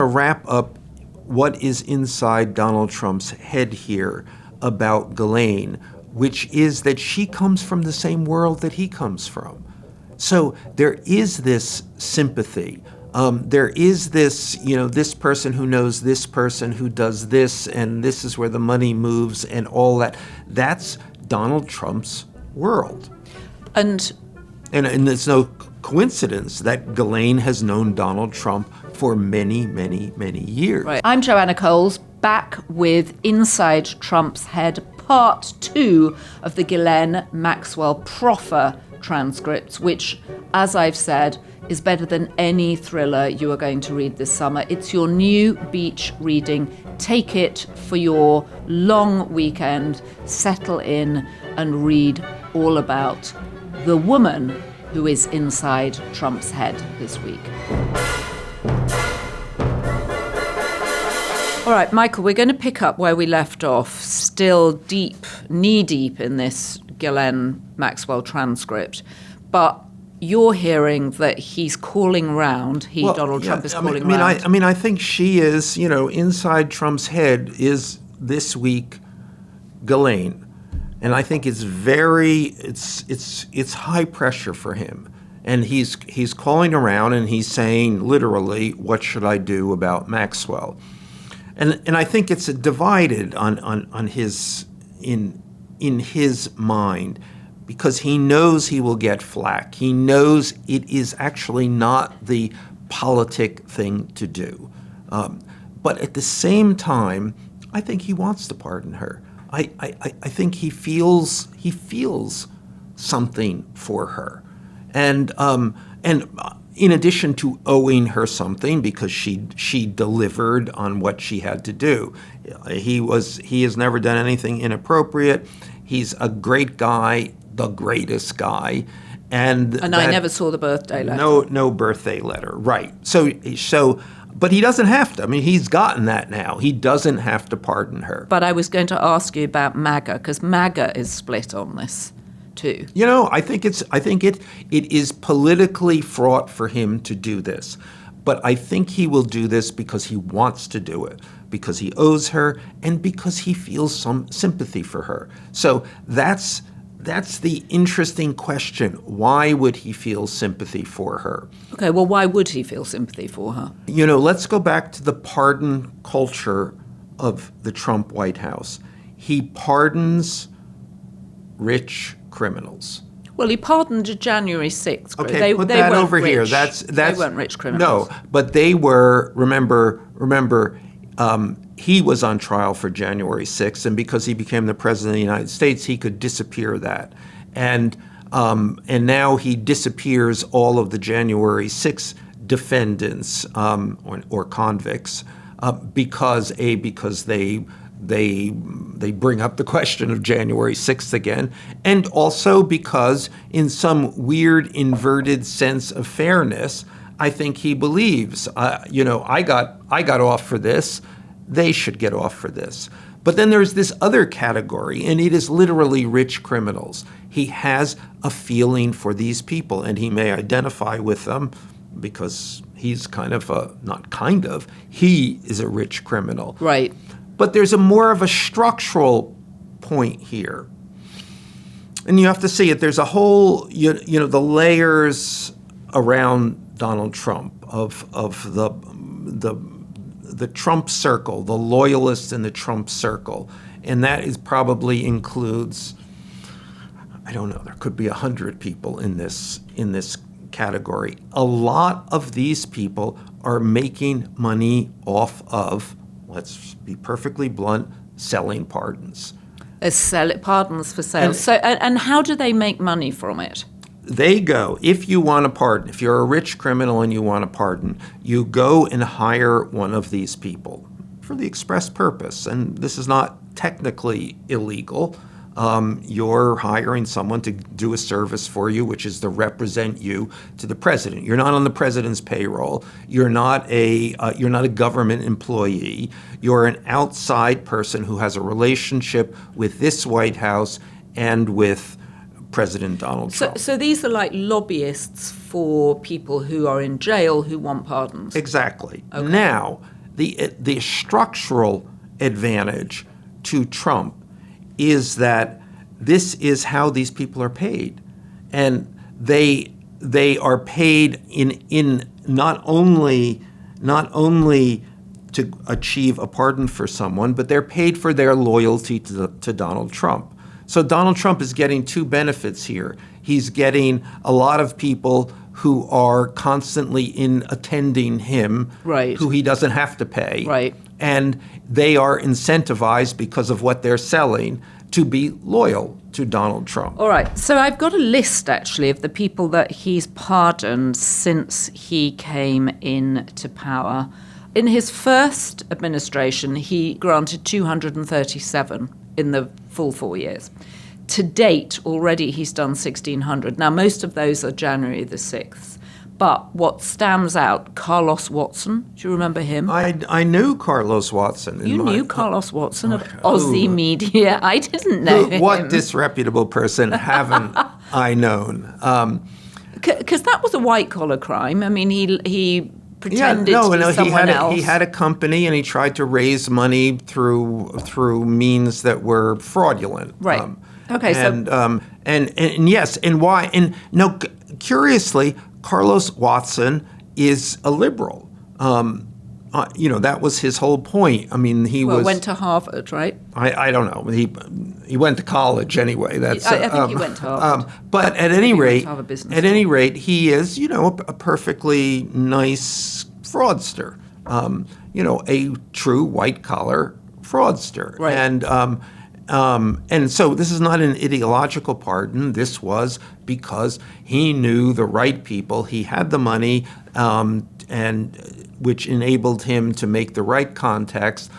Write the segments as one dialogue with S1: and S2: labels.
S1: wrap up what is inside Donald Trump's head here about Ghislaine, which is that she comes from the same world that he comes from. So there is this sympathy. There is this, this person who knows this person who does this, and this is where the money moves and all that. That's Donald Trump's world. And it's no coincidence that Ghislaine has known Donald Trump for many, many, many years.
S2: Right. I'm Joanna Coles, back with Inside Trump's Head, Part 2 of the Ghislaine Maxwell Proffer transcripts, which, as I've said, is better than any thriller you are going to read this summer. It's your new beach reading. Take it for your long weekend, settle in and read all about the woman who is inside Trump's head this week. All right, Michael, we're going to pick up where we left off, still deep, knee-deep in this Ghislaine Maxwell transcript. But you're hearing that he's calling round, Donald Trump is calling round.
S1: I think she is, inside Trump's head is this week Ghislaine. And I think it's high pressure for him. And he's calling around and he's saying literally, what should I do about Maxwell? And I think it's divided on his in his mind, because he knows he will get flack. He knows it is actually not the politic thing to do. But at the same time, I think he wants to pardon her. I think he feels something for her, and in addition to owing her something because she delivered on what she had to do. He has never done anything inappropriate. He's a great guy, the greatest guy, and
S2: I never saw the birthday letter.
S1: No birthday letter, right? So. But he doesn't have to. I mean, he's gotten that now. He doesn't have to pardon her.
S2: But I was going to ask you about MAGA, because MAGA is split on this too.
S1: I think it is politically fraught for him to do this. But I think he will do this because he wants to do it, because he owes her, and because he feels some sympathy for her. So that's the interesting question. Why would he feel sympathy for her?
S2: Okay, well, why would he feel sympathy for her?
S1: Let's go back to the pardon culture of the Trump White House. He pardons rich criminals.
S2: Well, he pardoned January 6th.
S1: Okay, put that over
S2: rich.
S1: here. That's
S2: they weren't rich criminals.
S1: No, but they were. Remember. He was on trial for January 6th, and because he became the president of the United States, he could disappear that, and now he disappears all of the January 6th defendants or convicts because they bring up the question of January 6th again, and also because in some weird inverted sense of fairness, I think he believes, I got off for this, they should get off for this. But then there's this other category, and it is literally rich criminals. He has a feeling for these people, and he may identify with them because he's he is a rich criminal.
S2: Right.
S1: But there's more of a structural point here. And you have to see it. There's a whole, the layers around Donald Trump of the Trump circle, the loyalists in the Trump circle. And that probably includes, I don't know, there could be 100 people in this category. A lot of these people are making money off of, let's be perfectly blunt, selling pardons.
S2: Pardons for sale. And how do they make money from it?
S1: They go, if you want to pardon, if you're a rich criminal and you want to pardon, you go and hire one of these people for the express purpose. And this is not technically illegal. You're hiring someone to do a service for you, which is to represent you to the president. You're not on the president's payroll. You're not a government employee. You're an outside person who has a relationship with this White House and with President Donald Trump.
S2: So these are like lobbyists for people who are in jail who want pardons?
S1: Exactly.
S2: Okay.
S1: Now, the structural advantage to Trump is that this is how these people are paid, and they are paid in not only to achieve a pardon for someone, but they're paid for their loyalty to Donald Trump. So Donald Trump is getting two benefits here. He's getting a lot of people who are constantly in attending him,
S2: right,
S1: who he doesn't have to pay.
S2: Right.
S1: And they are incentivized because of what they're selling to be loyal to Donald Trump.
S2: All right. So I've got a list, actually, of the people that he's pardoned since he came into power. In his first administration, he granted 237 in the full 4 years. To date, already he's done 1,600. Now, most of those are January the 6th. But what stands out, Carlos Watson, do you remember him?
S1: I knew Carlos Watson.
S2: You knew Carlos Watson of Aussie media. I didn't know him.
S1: What disreputable person haven't I known?
S2: Because that was a white-collar crime. I mean, he pretended to be someone else.
S1: He had a company, and he tried to raise money through means that were fraudulent.
S2: Right. Okay.
S1: And yes, and why? And no, curiously, Carlos Watson is a liberal. That was his whole point. I mean, he
S2: went to Harvard, right?
S1: I don't know. He went to college anyway. That's
S2: I think he went to Harvard.
S1: But at any rate, he is a perfectly nice fraudster. A true white collar fraudster.
S2: Right.
S1: And so this is not an ideological pardon. This was because he knew the right people. He had the money, and which enabled him to make the right contacts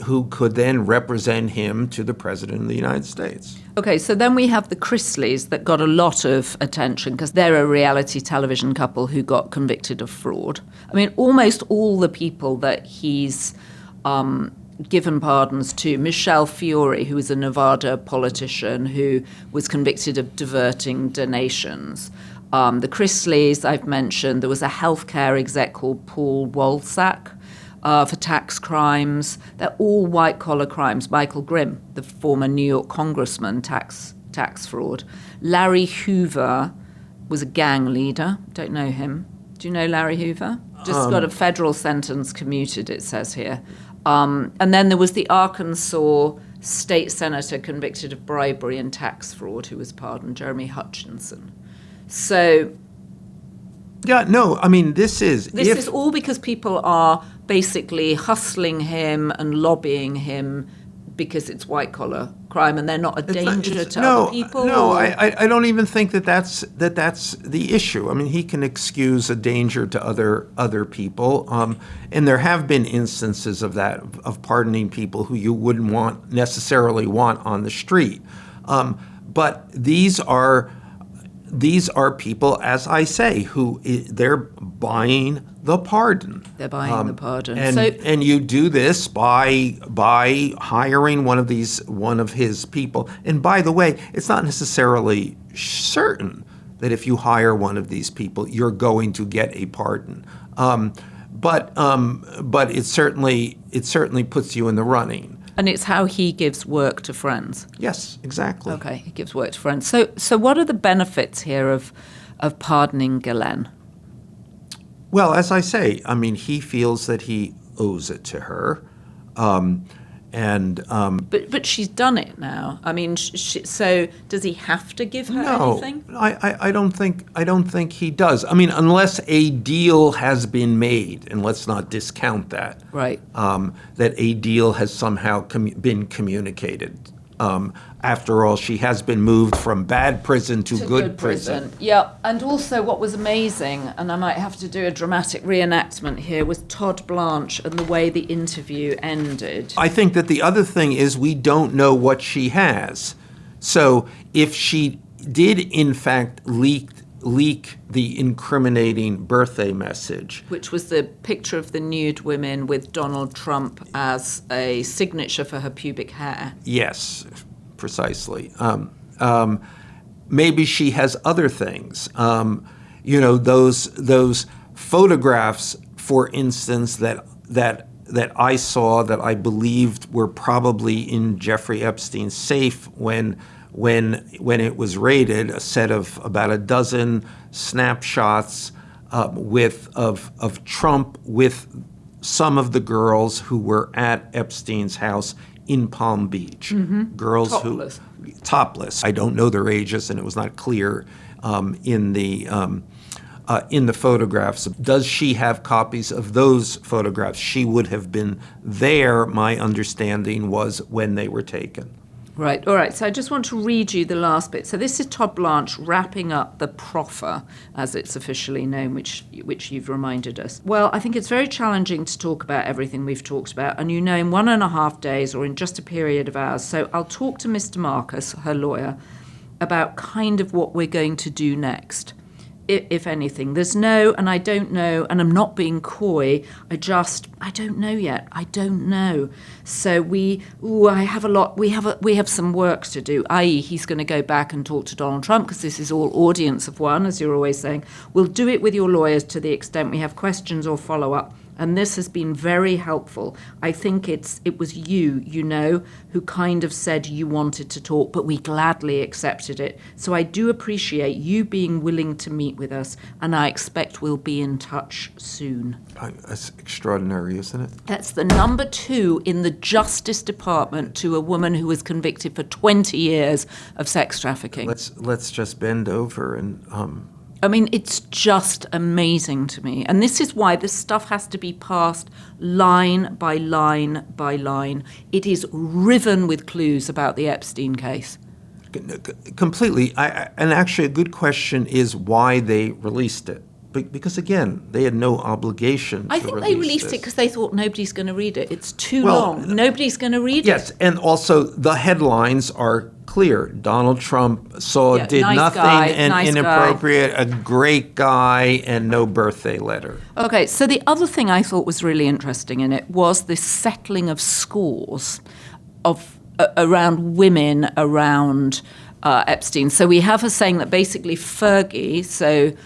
S1: who could then represent him to the President of the United States.
S2: Okay, so then we have the Chrisleys that got a lot of attention because they're a reality television couple who got convicted of fraud. I mean, almost all the people that he's given pardons to. Michelle Fiore, who was a Nevada politician who was convicted of diverting donations. The Chrisleys, I've mentioned. There was a healthcare exec called Paul Wolff for tax crimes. They're all white-collar crimes. Michael Grimm, the former New York congressman, tax fraud. Larry Hoover was a gang leader. Don't know him. Do you know Larry Hoover? Just got a federal sentence commuted, it says here. And then there was the Arkansas state senator convicted of bribery and tax fraud who was pardoned, Jeremy Hutchinson. So...
S1: Yeah, no, I mean, this is
S2: all because people are basically hustling him and lobbying him because it's white-collar crime and they're not a danger to other people?
S1: No, I don't even think that's the issue. I mean, he can excuse a danger to other people, and there have been instances of that, of pardoning people who you wouldn't necessarily want on the street. But these are people, as I say, who they're buying the pardon.
S2: They're buying the pardon.
S1: And you do this by hiring one of his people. And by the way, it's not necessarily certain that if you hire one of these people, you're going to get a pardon. But it certainly puts you in the running.
S2: And it's how he gives work to friends.
S1: Yes, exactly.
S2: Okay, he gives work to friends. So what are the benefits here of pardoning Ghislaine?
S1: Well, as I say, I mean, he feels that he owes it to her,
S2: But she's done it now. I mean, so does he have to give her anything?
S1: No, I don't think he does. I mean, unless a deal has been made, and let's not discount that.
S2: Right.
S1: That a deal has somehow been communicated. After all, she has been moved from bad prison to good prison.
S2: Yeah, and also what was amazing, and I might have to do a dramatic reenactment here, was Todd Blanche and the way the interview ended.
S1: I think that the other thing is we don't know what she has. So if she did, in fact, leak the incriminating birthday message,
S2: which was the picture of the nude women with Donald Trump as a signature for her pubic hair.
S1: Yes, precisely. Maybe she has other things. Those photographs, for instance, that that I saw that I believed were probably in Jeffrey Epstein's safe when it was raided, a set of about a dozen snapshots of Trump with some of the girls who were at Epstein's house in Palm Beach. Girls
S2: Topless.
S1: who topless. I don't know their ages, and it was not clear in the photographs. Does she have copies of those photographs? She would have been there, my understanding was, when they were taken.
S2: Right, all right. So I just want to read you the last bit. So this is Todd Blanche wrapping up the Proffer, as it's officially known, which you've reminded us. Well, I think it's very challenging to talk about everything we've talked about, and in 1.5 days or in just a period of hours. So I'll talk to Mr. Marcus, her lawyer, about kind of what we're going to do next, if anything. There's no, and I don't know, and I'm not being coy, I don't know yet. I don't know. So we have some work to do, i.e. he's going to go back and talk to Donald Trump, because this is all audience of one, as you're always saying. We'll do it with your lawyers to the extent we have questions or follow-up. And this has been very helpful. I think it was you, who kind of said you wanted to talk, but we gladly accepted it. So I do appreciate you being willing to meet with us, and I expect we'll be in touch soon.
S1: That's extraordinary, isn't it?
S2: That's the number 2 in the Justice Department to a woman who was convicted for 20 years of sex trafficking.
S1: Let's just bend over and
S2: I mean, it's just amazing to me. And this is why this stuff has to be passed line by line by line. It is riven with clues about the Epstein case.
S1: Completely. And actually, a good question is why they released it. Because, again, they had no obligation
S2: I
S1: to
S2: think
S1: release
S2: they released
S1: this.
S2: it because they thought nobody's going to read it. It's too long. Nobody's going to read it.
S1: Yes, and also the headlines are clear. Donald Trump did
S2: nice
S1: nothing
S2: guy,
S1: and
S2: nice
S1: inappropriate, a great guy, and no birthday letter.
S2: Okay, so the other thing I thought was really interesting in it was this settling of scores around women around Epstein. So we have her saying that basically Fergie,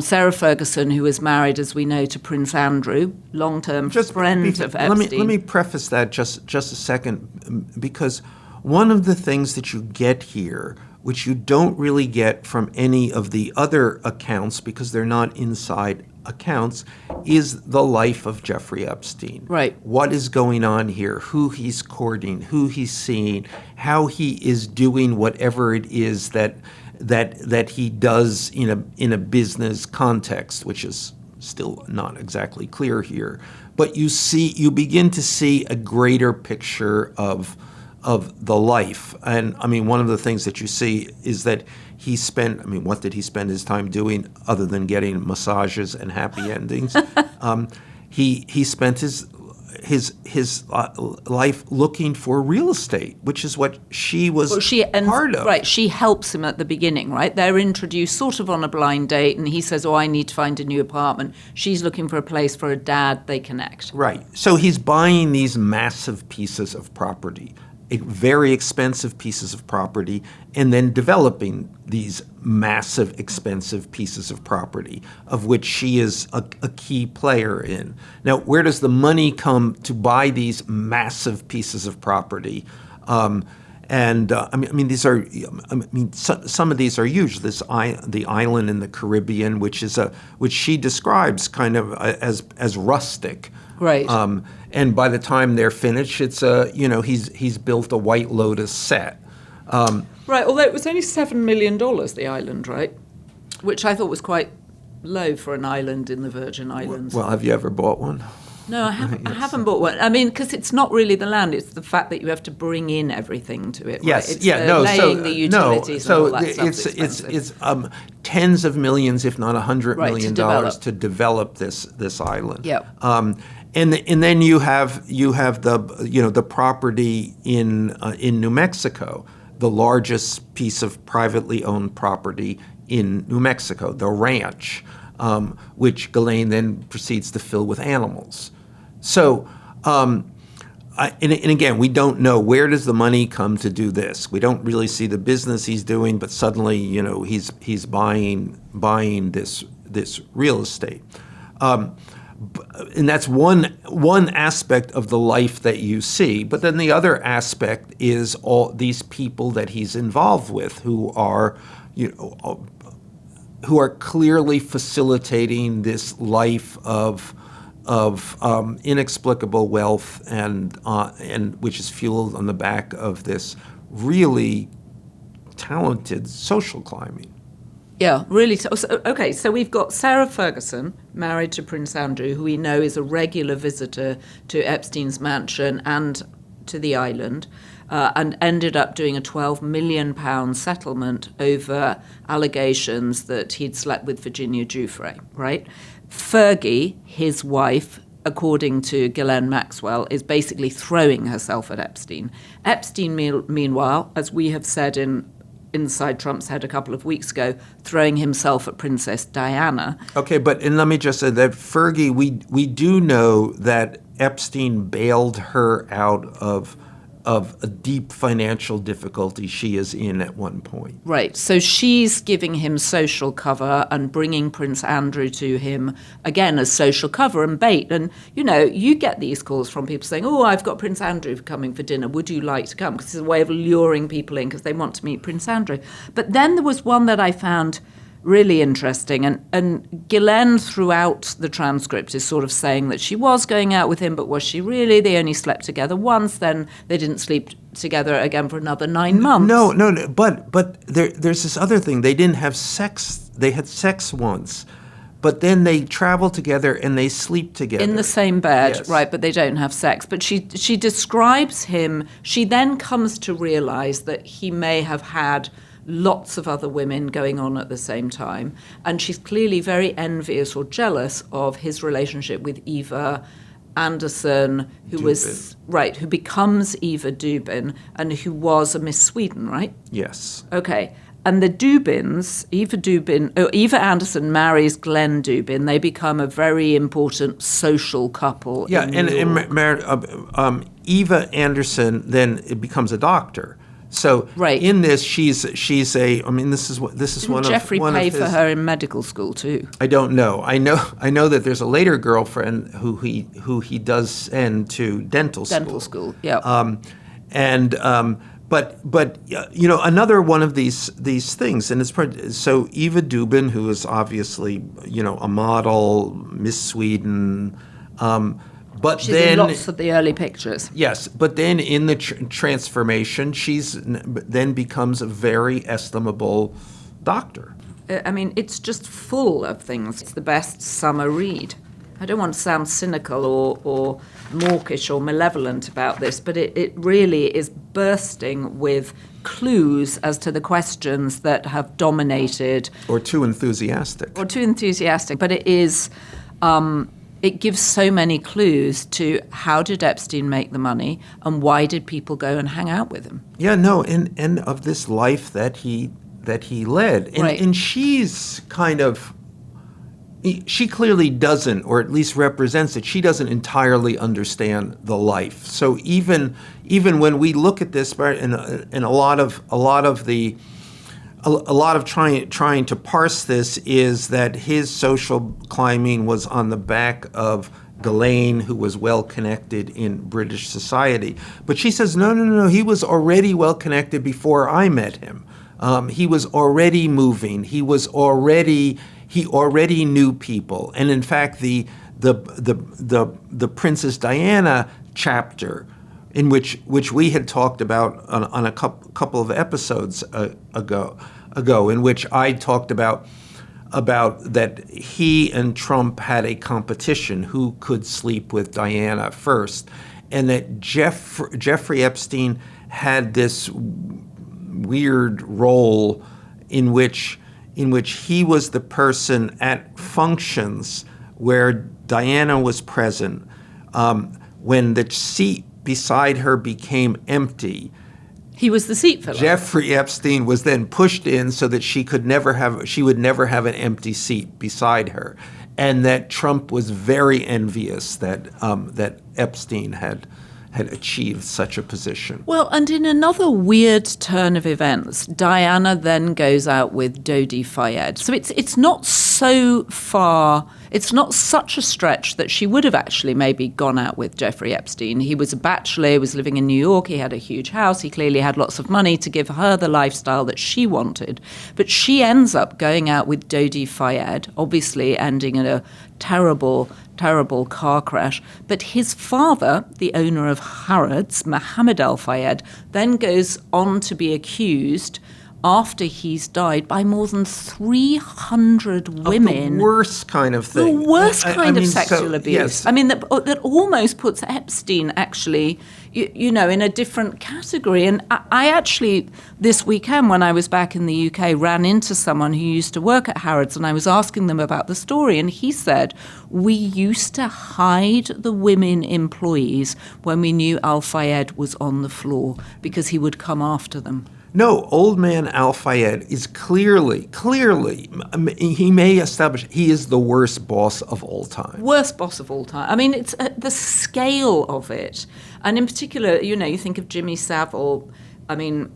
S2: Sarah Ferguson, who was married, as we know, to Prince Andrew, long-term friend of Epstein.
S1: Let me preface that just a second, because one of the things that you get here, which you don't really get from any of the other accounts because they're not inside accounts, is the life of Jeffrey Epstein.
S2: Right.
S1: What is going on here, who he's courting, who he's seeing, how he is doing whatever it is that he does in a business context, which is still not exactly clear here. But you begin to see a greater picture of the life. And I mean, one of the things that you see is that what did he spend his time doing other than getting massages and happy endings? He spent his life looking for real estate, which is what she was part of.
S2: Right, she helps him at the beginning, right? They're introduced sort of on a blind date, and he says, I need to find a new apartment. She's looking for a place for a dad. They connect.
S1: Right. So he's buying these massive pieces of property, very expensive pieces of property, and then developing these massive, expensive pieces of property, of which she is a key player in. Now, where does the money come to buy these massive pieces of property? Some of these are huge. The island in the Caribbean, which she describes kind of as rustic.
S2: Right.
S1: And by the time they're finished, it's he's built a White Lotus set.
S2: Right. Although it was only $7 million, the island, right? Which I thought was quite low for an island in the Virgin Islands.
S1: Well, have you ever bought one?
S2: No, I haven't. Yes. I haven't bought one. I mean, because it's not really the land; it's the fact that you have to bring in everything to it.
S1: Yes,
S2: right? It's
S1: laying
S2: the utilities and all that stuff.
S1: It's tens of millions, if not $100 million to develop this island.
S2: Yeah.
S1: And then you have the property in New Mexico, the largest piece of privately owned property in New Mexico, the ranch, which Ghislaine then proceeds to fill with animals. So, and again, we don't know where does the money come to do this. We don't really see the business he's doing, but suddenly, he's buying this real estate. And that's one aspect of the life that you see. But then the other aspect is all these people that he's involved with who are clearly facilitating this life of inexplicable wealth and which is fueled on the back of this really talented social climbing.
S2: Yeah, really. Okay, so we've got Sarah Ferguson, married to Prince Andrew, who we know is a regular visitor to Epstein's mansion and to the island, and ended up doing a £12 million settlement over allegations that he'd slept with Virginia Giuffre, right? Fergie, his wife, according to Ghislaine Maxwell, is basically throwing herself at Epstein. Epstein, meanwhile, as we have said Inside Trump's Head a couple of weeks ago, throwing himself at Princess Diana.
S1: Okay, and let me just say that Fergie, we do know that Epstein bailed her out of a deep financial difficulty she is in at one point.
S2: Right, so she's giving him social cover and bringing Prince Andrew to him, again, as social cover and bait. And, you get these calls from people saying, oh, I've got Prince Andrew coming for dinner. Would you like to come? Because it's a way of luring people in because they want to meet Prince Andrew. But then there was one that I found really interesting. And Ghislaine, throughout the transcript, is sort of saying that she was going out with him, but was she really? They only slept together once, then they didn't sleep together again for another 9 months.
S1: No, but there's this other thing. They didn't have sex. They had sex once, but then they travel together and they sleep together.
S2: In the same bed,
S1: yes.
S2: Right, but they don't have sex. But she describes him, she then comes to realize that he may have had lots of other women going on at the same time. And she's clearly very envious or jealous of his relationship with Eva Anderson, who who becomes Eva Dubin and who was a Miss Sweden, right?
S1: Yes.
S2: Okay. And the Dubins, Eva Anderson marries Glenn Dubin. They become a very important social couple.
S1: Yeah,
S2: in New York.
S1: Eva Anderson then becomes a doctor. So in this, she's a. I mean, this is one of
S2: Jeffrey pay for her in medical school too?
S1: I don't know. I know that there's a later girlfriend who he does send to dental school.
S2: Dental school, yeah.
S1: But another one of these things, and it's so Eva Dubin, who is obviously a model, Miss Sweden. But
S2: she's
S1: then
S2: in lots of the early pictures.
S1: Yes, but then in the transformation, she's then becomes a very estimable doctor.
S2: I mean, it's just full of things. It's the best summer read. I don't want to sound cynical or mawkish or malevolent about this, but it really is bursting with clues as to the questions that have dominated.
S1: Or too enthusiastic.
S2: But it is... it gives so many clues to how did Epstein make the money and why did people go and hang out with him.
S1: Yeah, no, and of this life that he led. And she's kind of, she clearly doesn't, or at least represents it, she doesn't entirely understand the life. So even when we look at this, and a lot of trying to parse this is that his social climbing was on the back of Ghislaine, who was well connected in British society. But she says, no, he was already well connected before I met him. He was already moving. He already knew people. And in fact, the Princess Diana chapter, in which we had talked about on a couple of episodes ago, in which I talked about that he and Trump had a competition who could sleep with Diana first, and that Jeffrey Epstein had this weird role in which he was the person at functions where Diana was present. When the seat beside her became empty,
S2: he was the seat filler.
S1: Jeffrey Epstein was then pushed in so that she would never have an empty seat beside her, and that Trump was very envious that Epstein had achieved such a position.
S2: Well, and in another weird turn of events, Diana then goes out with Dodi Fayed. So it's not so far it's not such a stretch that she would have actually maybe gone out with Jeffrey Epstein. He was a bachelor, he was living in New York, he had a huge house, he clearly had lots of money to give her the lifestyle that she wanted. But she ends up going out with Dodi Fayed, obviously ending in a terrible car crash. But his father, the owner of Harrods, Mohammed Al Fayed, then goes on to be accused after he's died by more than 300 women.
S1: The worst kind of thing.
S2: The worst kind of sexual abuse.
S1: Yes.
S2: I mean, that almost puts Epstein actually, in a different category. And I actually, this weekend when I was back in the UK, ran into someone who used to work at Harrods, and I was asking them about the story. And he said, we used to hide the women employees when we knew Al Fayed was on the floor because he would come after them.
S1: No, old man Al Fayed is clearly, he may establish, he is the worst boss of all time.
S2: Worst boss of all time. I mean, it's the scale of it. And in particular, you think of Jimmy Savile, I mean,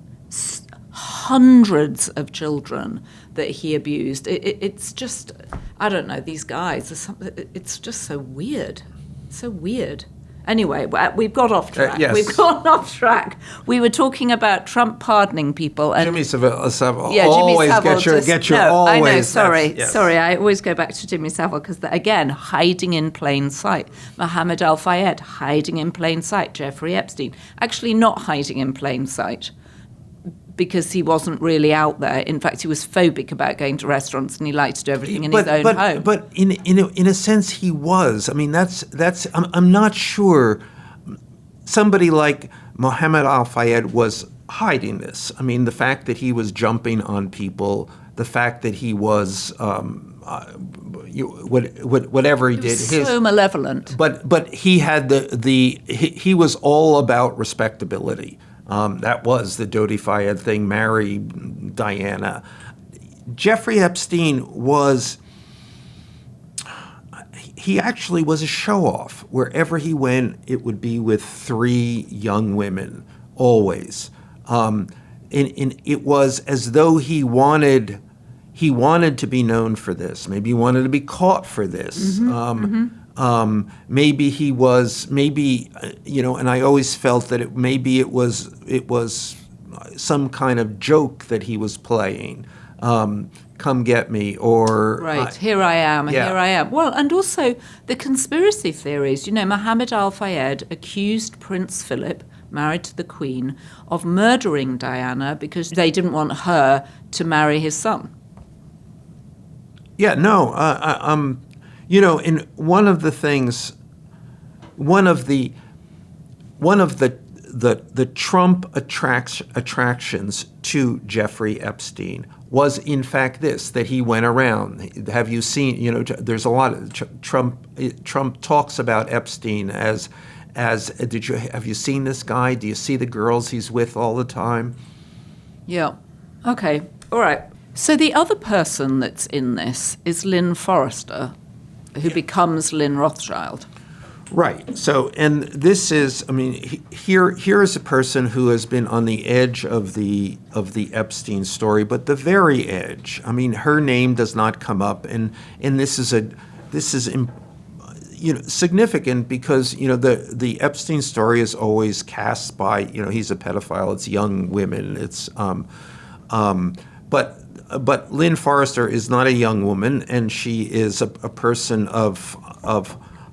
S2: hundreds of children that he abused. It's just, I don't know, these guys, it's just so weird. So weird. Anyway, we've got off track.
S1: Yes.
S2: We've gone off track. We were talking about Trump pardoning people. And
S1: Jimmy Savile
S2: Jimmy
S1: always
S2: Savile
S1: get your always.
S2: I know, sorry.
S1: Yes.
S2: Sorry, I always go back to Jimmy Savile because, again, hiding in plain sight. Mohammed Al Fayed, hiding in plain sight. Jeffrey Epstein, actually not hiding in plain sight because he wasn't really out there. In fact, he was phobic about going to restaurants and he liked to do everything in his own home.
S1: But in a sense, he was. I mean, I'm not sure somebody like Mohammed Al Fayed was hiding this. I mean, the fact that he was jumping on people, the fact that he was whatever he did,
S2: so malevolent.
S1: But he had he was all about respectability. That was the Dodi Fayed thing, marry Diana. Jeffrey Epstein he actually was a show-off. Wherever he went, it would be with 3 young women, always. And it was as though he wanted to be known for this. Maybe he wanted to be caught for this. Maybe he was, and I always felt that it was some kind of joke that he was playing. Come get me, or
S2: right, here I am. Well, and also the conspiracy theories. Mohammed Al Fayed accused Prince Philip, married to the Queen, of murdering Diana because they didn't want her to marry his son.
S1: Yeah, no, in one of the things, one of the Trump attractions to Jeffrey Epstein was in fact that he went around. Have you seen? There's a lot of Trump talks about Epstein as have you seen this guy? Do you see the girls he's with all the time? Yeah.
S2: Okay. All right. So the other person that's in this is Lynn Forrester, who becomes Lynn Rothschild.
S1: Right. So, and this is, here is a person who has been on the edge of the Epstein story, but the very edge. Her name does not come up, and this is significant because the Epstein story is always cast by he's a pedophile. It's young women. It's but Lynn Forrester is not a young woman, and she is a person of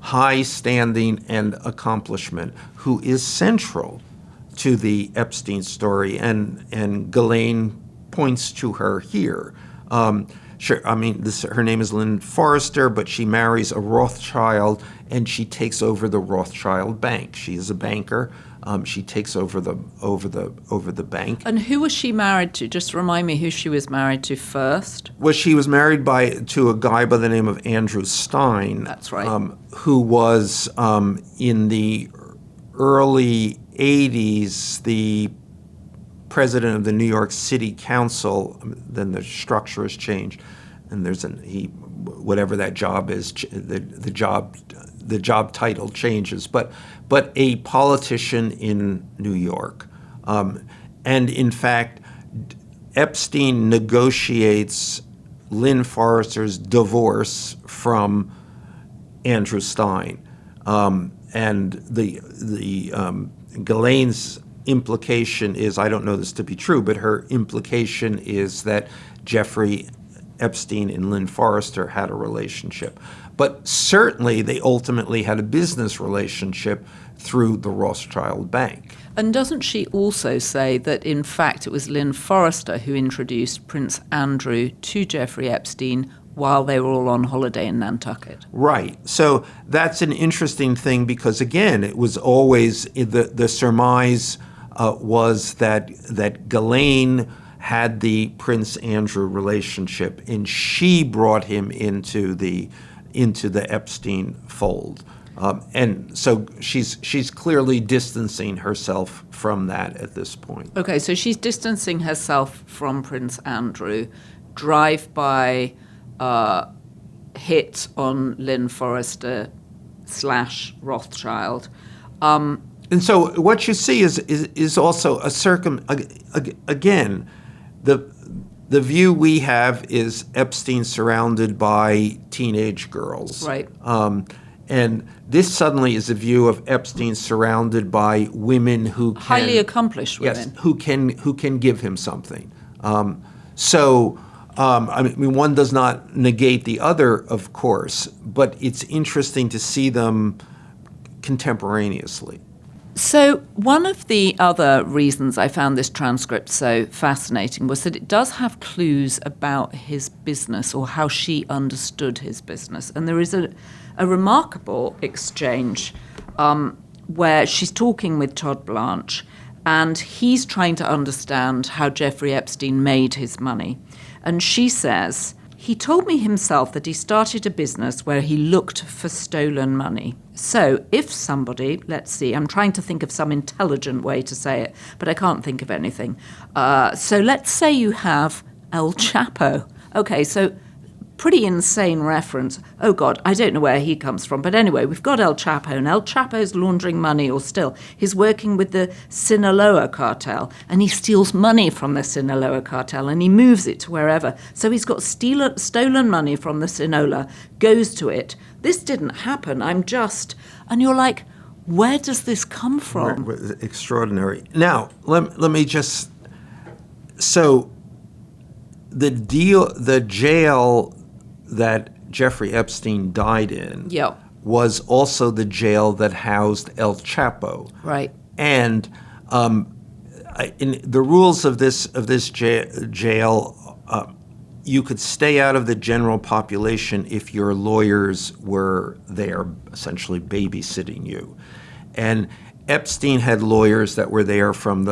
S1: high standing and accomplishment who is central to the Epstein story, and Ghislaine points to her here. Her name is Lynn Forrester, but she marries a Rothschild, and she takes over the Rothschild bank. She is a banker. She takes over the bank.
S2: And who was she married to? Just remind me who she was married to first.
S1: Well, she was married to a guy by the name of Andrew Stein.
S2: That's right.
S1: Who was in the early 80s the president of the New York City Council. Then the structure has changed, and whatever that job is, the job title changes, but a politician in New York. And in fact, Epstein negotiates Lynn Forrester's divorce from Andrew Stein. And the Ghislaine's implication is, I don't know this to be true, but her implication is that Jeffrey Epstein and Lynn Forrester had a relationship. But certainly they ultimately had a business relationship through the Rothschild Bank.
S2: And doesn't she also say that, in fact, it was Lynn Forrester who introduced Prince Andrew to Jeffrey Epstein while they were all on holiday in Nantucket?
S1: Right. So that's an interesting thing because, again, it was always the surmise was that Ghislaine had the Prince Andrew relationship, and she brought him into the Epstein fold. And so she's clearly distancing herself from that at this point.
S2: Okay, so she's distancing herself from Prince Andrew. Drive-by hit on Lynn Forrester / Rothschild.
S1: And so what you see is also again, the view we have is Epstein surrounded by teenage girls.
S2: Right.
S1: And this suddenly is a view of Epstein surrounded by women who can,
S2: highly accomplished women.
S1: Yes, who can give him something. I mean, one does not negate the other, of course, but it's interesting to see them contemporaneously.
S2: So one of the other reasons I found this transcript so fascinating was that it does have clues about his business or how she understood his business. And there is a remarkable exchange where she's talking with Todd Blanche and he's trying to understand how Jeffrey Epstein made his money. And she says, "He told me himself that he started a business where he looked for stolen money. So if somebody, let's see, I'm trying to think of some intelligent way to say it, but I can't think of anything. So let's say you have El Chapo." Okay, so pretty insane reference. Oh, God, I don't know where he comes from. But anyway, we've got El Chapo, and El Chapo's laundering money, or still, he's working with the Sinaloa cartel, and he steals money from the Sinaloa cartel, and he moves it to wherever. So he's got stolen money from the Sinaloa, goes to it. This didn't happen. And you're like, where does this come from?
S1: Extraordinary. Now, let me just, so the jail that Jeffrey Epstein died in was also the jail that housed El Chapo.
S2: Right.
S1: And in the rules of this jail, you could stay out of the general population if your lawyers were there, essentially babysitting you. And Epstein had lawyers that were there from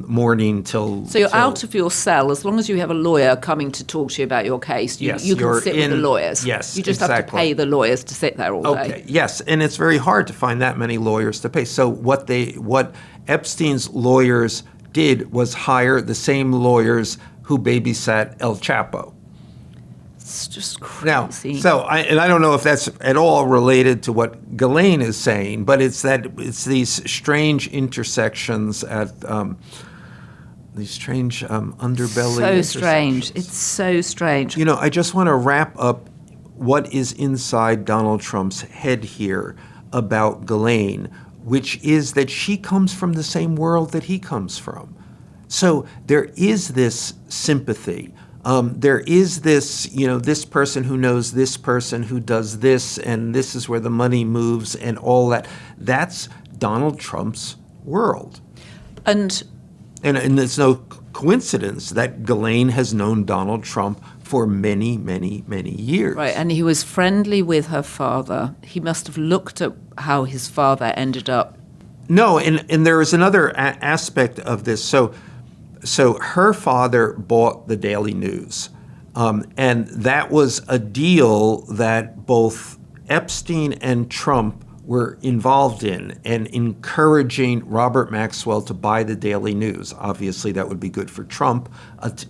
S1: morning till.
S2: So you're out of your cell as long as you have a lawyer coming to talk to you about your case. You can sit with the lawyers.
S1: Yes,
S2: you just
S1: exactly.
S2: have to pay the lawyers to sit there all day.
S1: Okay. Yes, and it's very hard to find that many lawyers to pay. So what Epstein's lawyers did was hire the same lawyers who babysat El Chapo.
S2: It's just
S1: Now,
S2: crazy.
S1: I don't know if that's at all related to what Ghislaine is saying, but it's these strange intersections at these strange underbelly.
S2: So strange. It's so strange.
S1: You know, I just want to wrap up what is inside Donald Trump's head here about Ghislaine, which is that she comes from the same world that he comes from. So there is this sympathy. There is this, this person who knows this person who does this, and this is where the money moves and all that. That's Donald Trump's world. And it's no coincidence that Ghislaine has known Donald Trump for many, many, many years.
S2: Right, and he was friendly with her father. He must have looked at how his father ended up.
S1: No, and there is another aspect of this. So her father bought the Daily News, and that was a deal that both Epstein and Trump were involved in, and encouraging Robert Maxwell to buy the Daily News. Obviously, that would be good for Trump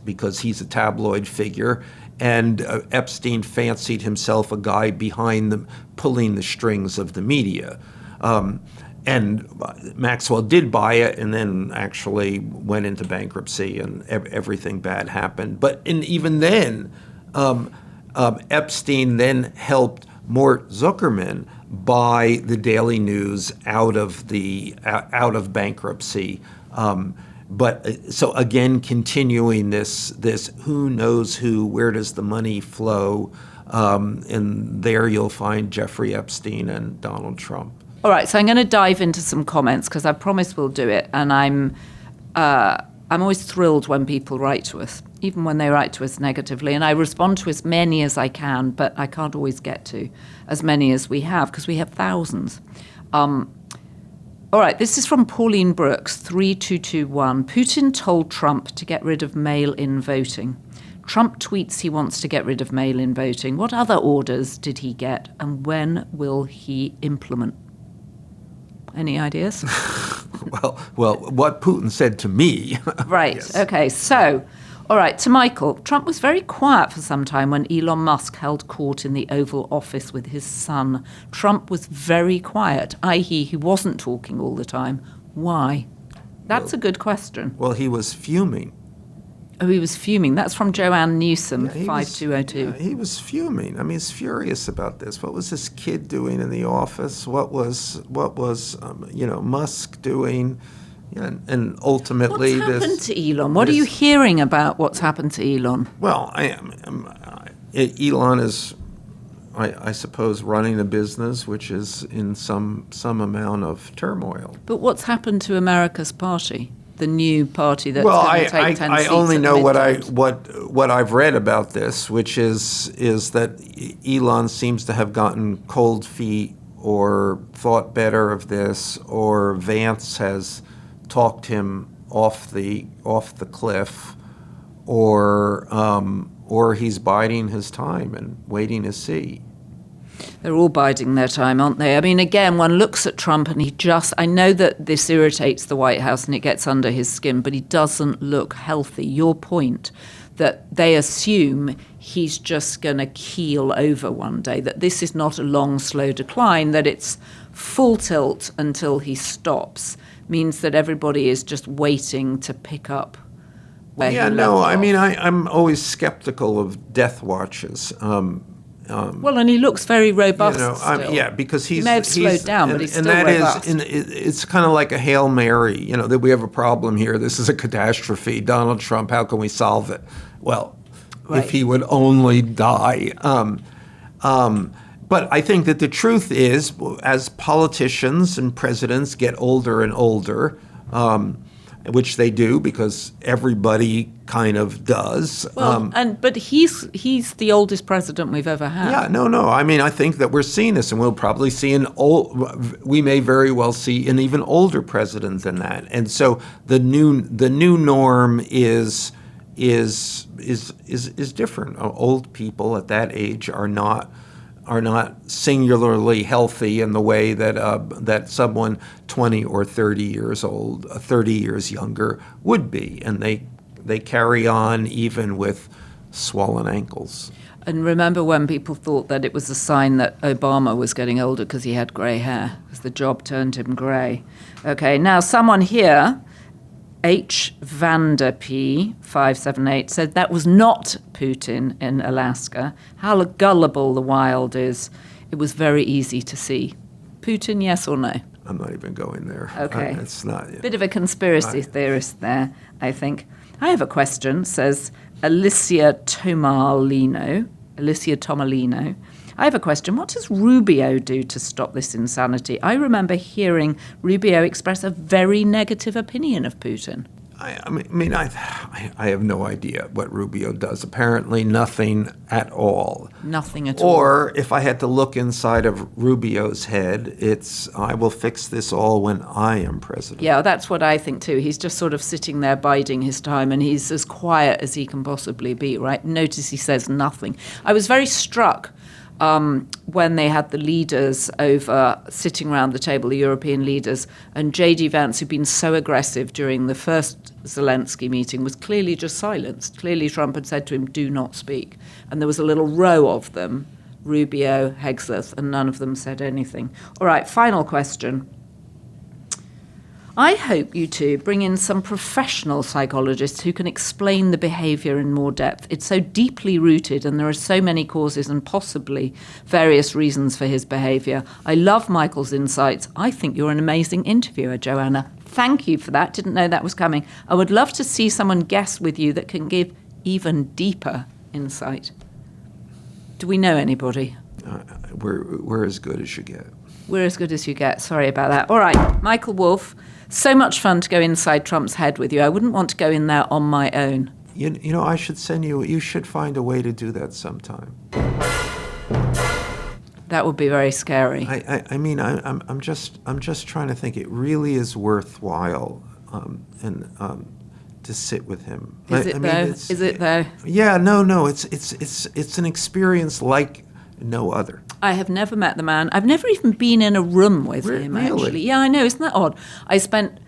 S1: because he's a tabloid figure, and Epstein fancied himself a guy behind them, pulling the strings of the media. And Maxwell did buy it and then actually went into bankruptcy and everything bad happened. But even then, Epstein then helped Mort Zuckerman buy the Daily News out of bankruptcy. But so again, continuing this who knows who, where does the money flow, and there you'll find Jeffrey Epstein and Donald Trump.
S2: All right, so I'm going to dive into some comments because I promise we'll do it, and I'm always thrilled when people write to us, even when they write to us negatively, and I respond to as many as I can, but I can't always get to as many as we have because we have thousands. All right, this is from Pauline Brooks, 3221. Putin told Trump to get rid of mail-in voting. Trump tweets he wants to get rid of mail-in voting. What other orders did he get, and when will he implement? Any ideas?
S1: Well, what Putin said to me.
S2: Right,
S1: Yes.
S2: Okay, so, all right, to Michael. Trump was very quiet for some time when Elon Musk held court in the Oval Office with his son. Trump was very quiet, i.e. he wasn't talking all the time. Why? That's a good question.
S1: Well, he was fuming.
S2: Oh, he was fuming. That's from Joanne Newsom,
S1: He
S2: 5202.
S1: he was fuming. I mean, he's furious about this. What was this kid doing in the office? What was Musk doing? Yeah, and ultimately,
S2: What's happened to Elon? What are you hearing about what's happened to Elon?
S1: Well, Elon is, I suppose, running a business which is in some amount of turmoil.
S2: But what's happened to America's party? The new party that's going to take 10
S1: I
S2: seats
S1: only
S2: at the
S1: know
S2: midterms.
S1: what I've read about this, which is that Elon seems to have gotten cold feet or thought better of this, or Vance has talked him off the cliff, or he's biding his time and waiting to see.
S2: They're all biding their time, aren't they? I mean, again, one looks at Trump and I know that this irritates the White House and it gets under his skin, but he doesn't look healthy. Your point that they assume he's just going to keel over one day, that this is not a long, slow decline, that it's full tilt until he stops, means that everybody is just waiting to pick up where he left off.
S1: I mean, I'm always skeptical of death watches.
S2: Well, and he looks very robust still.
S1: Because
S2: he may have slowed down, but he's still robust.
S1: It's kind of like a Hail Mary, that we have a problem here. This is a catastrophe. Donald Trump, how can we solve it? Well,
S2: Right.
S1: if he would only die. But I think that the truth is, as politicians and presidents get older and older, which they do because everybody kind of does.
S2: Well, but he's the oldest president we've ever had.
S1: Yeah, no. I mean, I think that we're seeing this, and we'll probably see we may very well see an even older president than that. And so the new norm is different. Old people at that age are not singularly healthy in the way that someone 20 or 30 years old, 30 years younger would be, and they carry on even with swollen ankles.
S2: And remember when people thought that it was a sign that Obama was getting older because he had grey hair, because the job turned him grey. Okay, now someone here, H. Vander P. 578 said that was not Putin in Alaska. How gullible the wild is. It was very easy to see. Putin, yes or no?
S1: I'm not even going there.
S2: Okay.
S1: It's not.
S2: Bit of a conspiracy theorist there, I think. I have a question, says Alicia Tomalino. I have a question. What does Rubio do to stop this insanity? I remember hearing Rubio express a very negative opinion of Putin.
S1: I have no idea what Rubio does. Apparently nothing at all.
S2: Nothing at all.
S1: Or if I had to look inside of Rubio's head, it's I will fix this all when I am president.
S2: Yeah, that's what I think too. He's just sort of sitting there biding his time, and he's as quiet as he can possibly be, right? Notice he says nothing. I was very struck when they had the leaders over sitting around the table, the European leaders, and J.D. Vance, who'd been so aggressive during the first Zelensky meeting, was clearly just silenced. Clearly Trump had said to him, do not speak. And there was a little row of them, Rubio, Hegseth, and none of them said anything. All right, final question. I hope you two bring in some professional psychologists who can explain the behaviour in more depth. It's so deeply rooted and there are so many causes and possibly various reasons for his behaviour. I love Michael's insights. I think you're an amazing interviewer, Joanna. Thank you for that. Didn't know that was coming. I would love to see someone guest with you that can give even deeper insight. Do we know anybody?
S1: We're as good as you get.
S2: We're as good as you get. Sorry about that. All right, Michael Wolff. So much fun to go inside Trump's head with you. I wouldn't want to go in there on my own.
S1: You know, I should send you. You should find a way to do that sometime.
S2: That would be very scary.
S1: I mean, I'm just trying to think. It really is worthwhile, to sit with him.
S2: Is it though?
S1: Yeah. No. It's an experience like no other.
S2: I have never met the man. I've never even been in a room with him, actually. Yeah, I know. Isn't that odd? I spent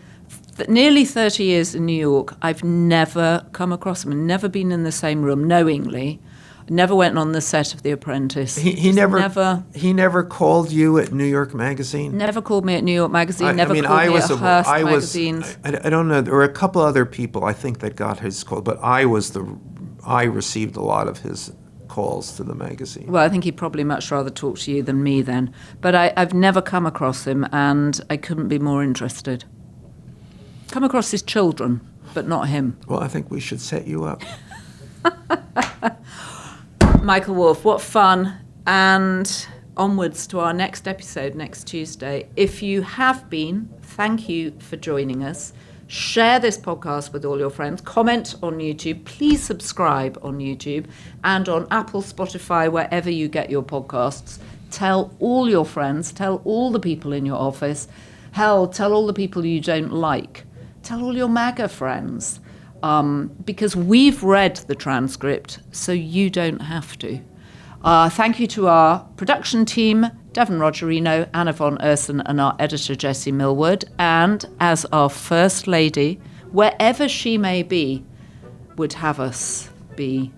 S2: nearly 30 years in New York. I've never come across him, never been in the same room knowingly. Never went on the set of The Apprentice.
S1: He never called you at New York Magazine?
S2: Never called me at New York Magazine. Never called me at Hearst magazines.
S1: I don't know. There were a couple other people, I think, that got his call, but I received a lot of his calls to the magazine.
S2: Well, I think he'd probably much rather talk to you than me then. But I've never come across him, and I couldn't be more interested. Come across his children, but not him.
S1: Well, I think we should set you up.
S2: Michael Wolff, what fun. And onwards to our next episode next Tuesday. If you have been, thank you for joining us. Share this podcast with all your friends. Comment on YouTube. Please subscribe on YouTube and on Apple, Spotify, wherever you get your podcasts. Tell all your friends. Tell all the people in your office. Hell, tell all the people you don't like. Tell all your MAGA friends. Because we've read the transcript, so you don't have to. Thank you to our production team, Devon Rogerino, Anna von Ursen, and our editor, Jessie Millward. And as our First Lady, wherever she may be, would have us be,